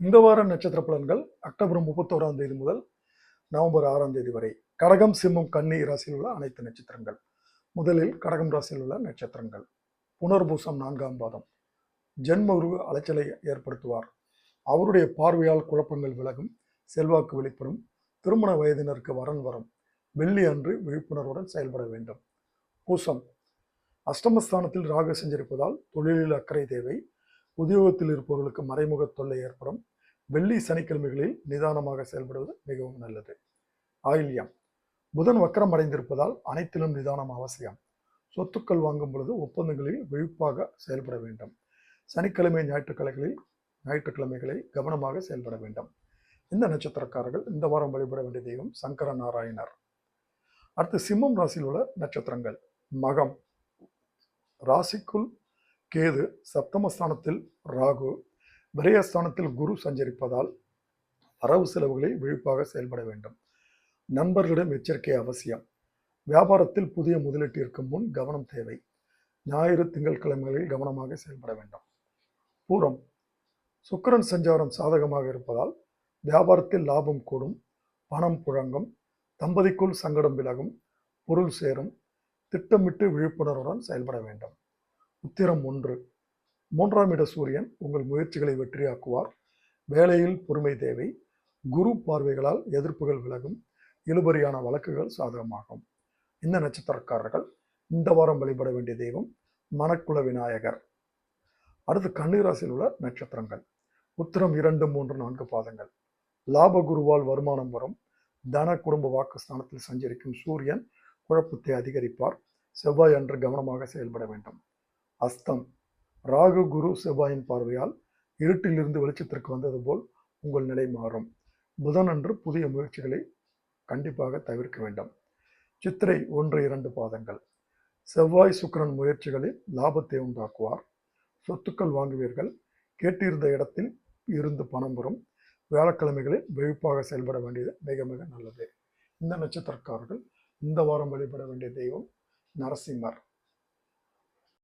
இந்த வார நட்சத்திர பலன்கள் அக்டோபர் 31ஆம் தேதி முதல் நவம்பர் 6ஆம் தேதி வரை. கடகம், சிம்மம், கன்னி ராசியில் உள்ள அனைத்து நட்சத்திரங்கள். முதலில் கடகம் ராசியில் உள்ள நட்சத்திரங்கள். புனர்பூசம் 4ஆம் பாதம். ஜென்ம குரு அலைச்சலை ஏற்படுத்துவார். அவருடைய பார்வையால் குழப்பங்கள் விலகும், செல்வாக்கு வெளிப்படும், திருமண வயதினருக்கு வரன் வரும். வெள்ளி அன்று விழிப்புணர்வுடன் செயல்பட வேண்டும். பூசம் அஷ்டமஸ்தானத்தில் ராகு சஞ்சரிப்பதால் தொழிலில் அக்கறை தேவை. உத்தியோகத்தில் இருப்பவர்களுக்கு மறைமுக தொல்லை ஏற்படும். வெள்ளி சனிக்கிழமைகளில் நிதானமாக செயல்படுவது மிகவும் நல்லது. ஆயில்யம் புதன் வக்கரம் அடைந்திருப்பதால் அனைத்திலும் நிதானம் அவசியம். சொத்துக்கள் வாங்கும் பொழுது ஒப்பந்தங்களில் விழிப்பாக செயல்பட வேண்டும். சனிக்கிழமை ஞாயிற்றுக்கிழமைகளில் கவனமாக செயல்பட வேண்டும். இந்த நட்சத்திரக்காரர்கள் இந்த வாரம் வழிபட வேண்டிய தெய்வம் சங்கர நாராயணர். அடுத்து சிம்மம் ராசியில் உள்ள நட்சத்திரங்கள். மகம் ராசிக்குள் கேது, சப்தமஸ்தானத்தில் ராகு, விரயஸ்தானத்தில் குரு சஞ்சரிப்பதால் வரவு செலவுகளில் விழிப்பாக செயல்பட வேண்டும். நண்பர்களிடம் எச்சரிக்கை அவசியம். வியாபாரத்தில் புதிய முதலீட்டிற்கு முன் கவனம் தேவை. ஞாயிறு, திங்கட்கிழமைகளில் கவனமாக செயல்பட வேண்டும். பூரம் சுக்கிரன் சஞ்சாரம் சாதகமாக இருப்பதால் வியாபாரத்தில் லாபம் கூடும், பணம் புழங்கும், தம்பதிக்குள் சங்கடம் விலகும், பொருள் சேரும். திட்டமிட்டு விழிப்புணர்வுடன் செயல்பட வேண்டும். உத்திரம் 1 3ஆம் இட சூரியன் உங்கள் முயற்சிகளை வெற்றியாக்குவார். வேலையில் பொறுமை தேவை. குரு பார்வைகளால் எதிர்ப்புகள் விலகும், இழுபறியான வழக்குகள் சாதகமாகும். இந்த நட்சத்திரக்காரர்கள் இந்த வாரம் வழிபட வேண்டிய தெய்வம் மணக்குள விநாயகர். அடுத்து கன்னிராசியில் உள்ள நட்சத்திரங்கள். உத்திரம் 2, 3, 4 பாதங்கள். லாப குருவால் வருமானம் வரும். தன குடும்ப வாக்குஸ்தானத்தில் சஞ்சரிக்கும் சூரியன் குழப்பத்தை அதிகரிப்பார். செவ்வாய் அன்று கவனமாக செயல்பட வேண்டும். அஸ்தம் ராகு, குரு, செவ்வாயின் பார்வையால் இருட்டிலிருந்து வெளிச்சத்திற்கு வந்தது போல் உங்கள் நிலை மாறும். புதன் அன்று புதிய முயற்சிகளை கண்டிப்பாக தவிர்க்க வேண்டும். சித்திரை 1, 2 பாதங்கள். செவ்வாய் சுக்கிரன் முயற்சிகளில் லாபத்தை உண்டாக்குவார். சொத்துக்கள் வாங்குவீர்கள். கேட்டிருந்த இடத்தில் இருந்து பணம் வரும். வியாழக்கிழமைகளில் விழிப்பாக செயல்பட வேண்டியது மிக மிக நல்லது. இந்த நட்சத்திரக்காரர்கள் இந்த வாரம் வழிபட வேண்டிய தெய்வம் நரசிம்மர்.